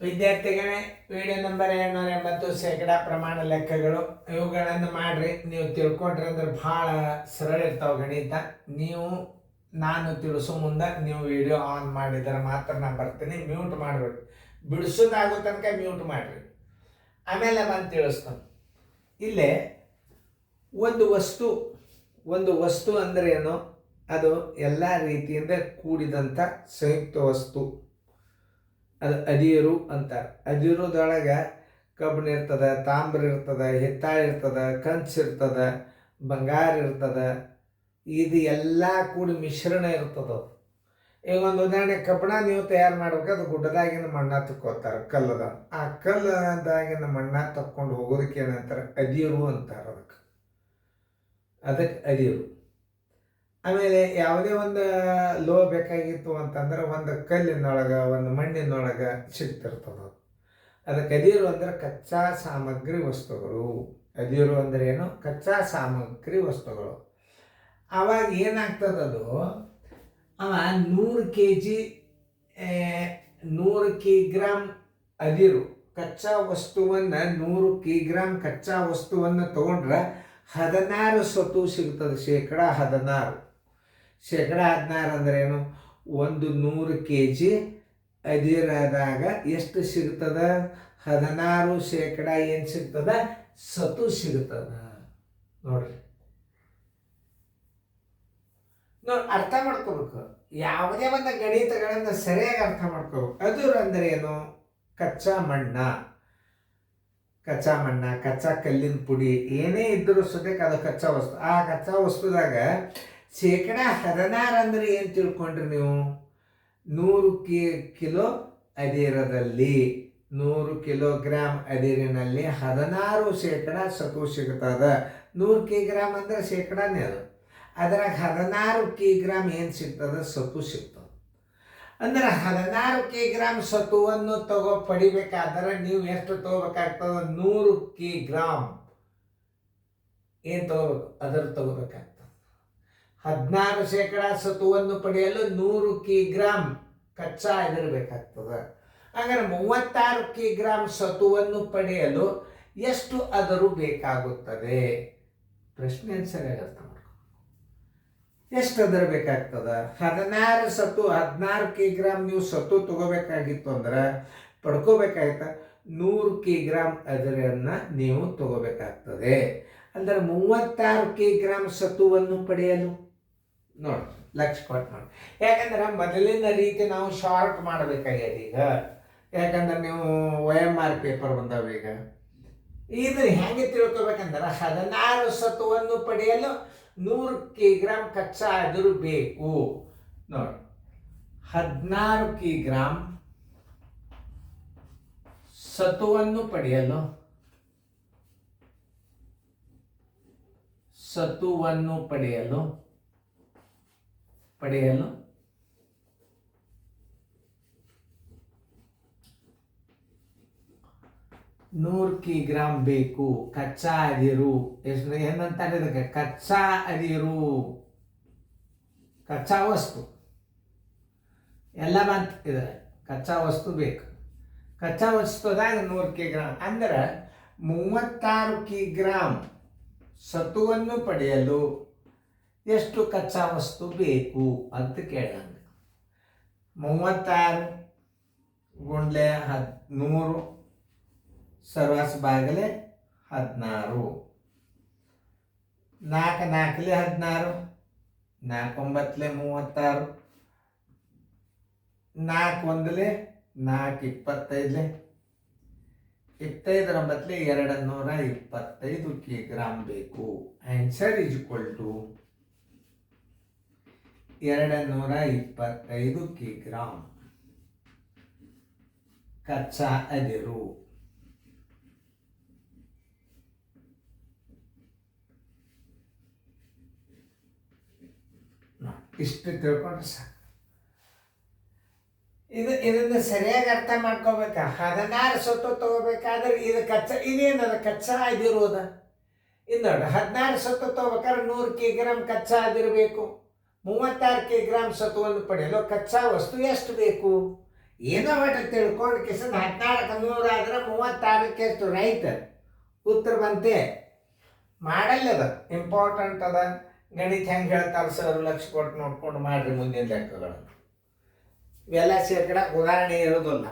ವಿದ್ಯಾರ್ಥಿಗಳೇ, video number 280 ಶೇಕಡಾ ಪ್ರಮಾಣ ಲೆಕ್ಕಗಳು ಇವುಗಳನ್ನು ಮಾಡ್ರಿ. ನೀವು ತಿಳ್ಕೊಂಡ್ರಿ ಅಂದ್ರೆ ಭಾಳ ಸರಳ ಇರ್ತಾವೆ ಗಣಿತ. ನೀವು ನಾನು ತಿಳಿಸೋ ಮುಂದೆ ನೀವು ವಿಡಿಯೋ ಆನ್ ಮಾಡಿದರೆ ಮಾತ್ರ ನಾನು ಬರ್ತೀನಿ. ಮ್ಯೂಟ್ ಮಾಡಬೇಕು, ಬಿಡಿಸೋದಾಗೋ ತನಕ ಮ್ಯೂಟ್ ಮಾಡಿರಿ, ಆಮೇಲೆ ಬಂದು ತಿಳಿಸ್ತಾನೆ. ಇಲ್ಲೇ ಒಂದು ವಸ್ತು ಅಂದರೆ ಏನು? ಅದು ಎಲ್ಲ ರೀತಿಯಿಂದ ಕೂಡಿದಂಥ ಸಂಯುಕ್ತ ವಸ್ತು, ಅದು ಅದಿರು ಅಂತಾರೆ. ಅದಿರುದೊಳಗೆ ಕಬ್ಬಿಣ ಇರ್ತದೆ, ತಾಮ್ರ ಇರ್ತದೆ, ಹಿತ್ತಾಳೆ ಇರ್ತದೆ, ಕಂಚು ಇರ್ತದೆ, ಬಂಗಾರ ಇರ್ತದೆ. ಇದು ಎಲ್ಲ ಕೂಡಿ ಮಿಶ್ರಣ ಇರ್ತದೆ. ಈಗ ಒಂದು ಉದಾಹರಣೆ, ಕಬ್ಬಿಣ ನೀವು ತಯಾರು ಮಾಡ್ಬೇಕು, ಅದು ಗುಡ್ಡದಾಗಿನ ಮಣ್ಣ ತಕ್ಕೋತಾರೆ, ಕಲ್ಲದ. ಆ ಕಲ್ಲದಾಗಿನ ಮಣ್ಣ ತಕ್ಕೊಂಡು ಹೋಗೋದಕ್ಕೆ ಏನಂತಾರೆ? ಅದಿರು ಅಂತಾರೆ. ಅದಕ್ಕೆ ಅದಿರು. ಆಮೇಲೆ ಯಾವುದೇ ಒಂದು ಲೋ ಬೇಕಾಗಿತ್ತು ಅಂತಂದ್ರೆ ಒಂದು ಕಲ್ಲಿನೊಳಗೆ ಒಂದು ಮಣ್ಣಿನೊಳಗೆ ಸಿಗ್ತಿರ್ತದೆ. ಅದಕ್ಕೆ ಅದಿರು ಅಂದರೆ ಕಚ್ಚಾ ಸಾಮಗ್ರಿ ವಸ್ತುಗಳು. ಅದಿರು ಅಂದರೆ ಏನು? ಕಚ್ಚಾ ಸಾಮಗ್ರಿ ವಸ್ತುಗಳು. ಆವಾಗ ಏನಾಗ್ತದದು, ಅವ 100 ಕಿಗ್ರಾಮ್ ಅದಿರು ಕಚ್ಚಾ ವಸ್ತುವನ್ನು 100 ಕಿಗ್ರಾಮ್ ಕಚ್ಚಾ ವಸ್ತುವನ್ನು ತಗೊಂಡ್ರೆ 16 ಸತು ಸಿಗ್ತದೆ. ಶೇಕಡಾ 16. ಶೇಕಡಾ 16 ಅಂದ್ರೆ ಏನು? 100 kg ಅದಿರಾದಾಗ ಎಷ್ಟು ಸಿಗ್ತದ? 16 ಶೇಕಡಾ ಏನು ಸಿಗ್ತದ? ಸತು ಸಿಗ್ತದ. ನೋಡ್ರಿ, ಅರ್ಥ ಮಾಡ್ಕೋಬೇಕು. ಯಾವುದೇ ಒಂದು ಗಣಿತಗಳನ್ನು ಸರಿಯಾಗಿ ಅರ್ಥ ಮಾಡ್ಕೋಬೇಕು. ಅದಿರು ಅಂದ್ರೆ ಏನು? ಕಚ್ಚಾ ಮಣ್ಣ, ಕಚ್ಚಾ ಕಲ್ಲಿನ ಪುಡಿ ಏನೇ ಇದ್ದರೂ ಸದ್ಯಕ್ಕೆ ಅದು ಕಚ್ಚಾ ವಸ್ತು. ಆ ಕಚ್ಚಾ ವಸ್ತುದಾಗ ಶೇಕಡಾ 16 ಅಂದ್ರೆ ಏನು ತಿಳ್ಕೊಂಡ್ರಿ ನೀವು? 100 ಕಿಲೋ ಅದಿರದಲ್ಲಿ, 100 ಕಿಲೋಗ್ರಾಮ್ ಅದಿರಿನಲ್ಲಿ 16 ಶೇಕಡಾ ಸತು ಸಿಗ್ತದ. 100 ಕಿಗ್ರಾಮ್ ಅಂದ್ರೆ ಶೇಕಡಾನೇ ಅದು. ಅದ್ರಾಗ 16 ಕಿಗ್ರಾಮ್ ಏನು ಸಿಗ್ತದ? ಸತು ಸಿಗ್ತದೆ. ಅಂದ್ರೆ 16 ಕಿಗ್ರಾಮ್ ಸತುವನ್ನು ಪಡಿಬೇಕಾದ್ರೆ ನೀವು ಎಷ್ಟು ತಗೋಬೇಕಾಗ್ತದ? 100 ಕಿಗ್ರಾಮ್ ಏನು ತಗೋಬೇಕು? ಅದರ ತಗೋಬೇಕಾಗ್ತದೆ. 16 ಶೇಕಡಾ ಸತುವನ್ನು ಪಡೆಯಲು 100 ಕಿಗ್ರಾಮ್ ಕಚ್ಚಾ ಅದಿರಬೇಕಾಗ್ತದೆ. ಹಾಗಾದ್ರೆ 36 ಕಿಗ್ರಾಮ್ ಸತುವನ್ನು ಪಡೆಯಲು ಎಷ್ಟು ಅದರು ಬೇಕಾಗುತ್ತದೆ? ಪ್ರಶ್ನೆ ಸರಿಯಾಗಿ ಅರ್ಥ ಮಾಡ್ಕೊ. ಎಷ್ಟು ಅದರ ಬೇಕಾಗ್ತದ? 16 ಕಿಗ್ರಾಮ್ ನೀವು ಸತು ತಗೋಬೇಕಾಗಿತ್ತು ಅಂದ್ರೆ ಪಡ್ಕೋಬೇಕಾಯ್ತ 100 ಕಿಗ್ರಾಮ್ ಅದರನ್ನು ನೀವು ತಗೋಬೇಕಾಗ್ತದೆ. ಅಂದ್ರೆ 36 ಕಿಗ್ರಾಮ್ ಸತುವನ್ನು ಪಡೆಯಲು ನೋಡಿ, ಲಕ್ಷ ಕೊಟ್ಟು ನೋಡಿ. ಯಾಕಂದ್ರೆ ಮೊದಲಿನ ರೀತಿ ನಾವು ಶಾರ್ಟ್ ಮಾಡಬೇಕಾಗ್ಯದ ಈಗ. ಯಾಕಂದ್ರೆ ನೀವು OMR ಪೇಪರ್ ಬಂದಾವ ಈಗ. ಇದು ಹೆಂಗೆ ತಿಳ್ಕೊಬೇಕಂದ್ರೆ 16 ಸತುವನ್ನು ಪಡೆಯಲು 100 ಕಿಗ್ರಾಮ್ ಕಚ್ಚಾ ಅದಿರು ಬೇಕು. ನೋಡಿ, 16 ಕಿಗ್ರಾಮ್ ಸತುವನ್ನು ಪಡೆಯಲು 100 ಕಿಗ್ರಾಮ್ ಬೇಕು. ಕಚ್ಚಾ ಅದಿರು ಎಷ್ಟು ಏನಂತಾರೆ? ಇದಕ್ಕೆ ಕಚ್ಚಾ ಅದಿರು, ಕಚ್ಚಾ ವಸ್ತು ಎಲ್ಲ ಬಂತು. ಇದ್ರೆ ಕಚ್ಚಾ ವಸ್ತು ಬೇಕು. ಕಚ್ಚಾ ವಸ್ತುದಾಗ 100 ಕಿಗ್ರಾಮ್ ಅಂದ್ರೆ 36 ಕಿಗ್ರಾಮ್ ಸತುವನ್ನು ಪಡೆಯಲು ಎಷ್ಟು ಕಚ್ಚಾ ವಸ್ತು ಬೇಕು ಅಂತ ಕೇಳಿದಂಗೆ. 36 ಗುಂಡ್ಲೆ 100 ಸರ್ವಾಸ ಬಾಗಲೆ 16, 4 4 16, 4 9 36, 4 1 4 25, 25 225 ಕಿಗ್ರಾಮ್ ಬೇಕು. ಆನ್ಸರ್ ಈಸ್ ಈಕ್ವಲ್ ಟು 225 ಕಿಗ್ರಾಮ್ ಕಚ್ಚಾ ಅದಿರು. ಇಷ್ಟು ತಿಳ್ಕೊಂಡ್ರೆ ಸಾಕು. ಇದನ್ನು ಸರಿಯಾಗಿ ಅರ್ಥ ಮಾಡ್ಕೋಬೇಕಾ? 16 ಸತು ತಗೋಬೇಕಾದ್ರೆ ಇದು ಕಚ್ಚಾ, ಇದೇನದ ಕಚ್ಚಾ ಅದಿರೋದ. ಇದು ನೋಡಿ, 16 ಸತು ತಗೋಬೇಕಾದ್ರೆ 100 ಕಿಗ್ರಾಮ್ ಕಚ್ಚಾ ಅದಿರಬೇಕು. 36 ಕಿಗ್ರಾಮ್ ಸತುವನ್ನು ಪಡೆಯಲು ಕಚ್ಚಾ ವಸ್ತು ಎಷ್ಟು ಬೇಕು? ಏನೋ ಒಟ್ಟು ತಿಳ್ಕೊಂಡು ಕಿಸನ್ 14 ಆದ್ರೆ 36 ಎಷ್ಟು ರೈಟ್ ಉತ್ತರ ಬಂತೆ. ಮಾಡಲ್ಲ ಅದ ಇಂಪಾರ್ಟೆಂಟ್ ಅದ. ಗಣಿತ ಹೆಂಗೆ ಹೇಳ್ತಾರೆ ಸರ್, ಲಕ್ಷ ಕೊಟ್ಟು ನೋಡ್ಕೊಂಡು ಮಾಡ್ರಿ ಮುಂದಿನ ಲೆಕ್ಕಗಳನ್ನು. ಇವೆಲ್ಲ ಶೇಕಡ ಉದಾಹರಣೆ ಇರೋದಿಲ್ಲ.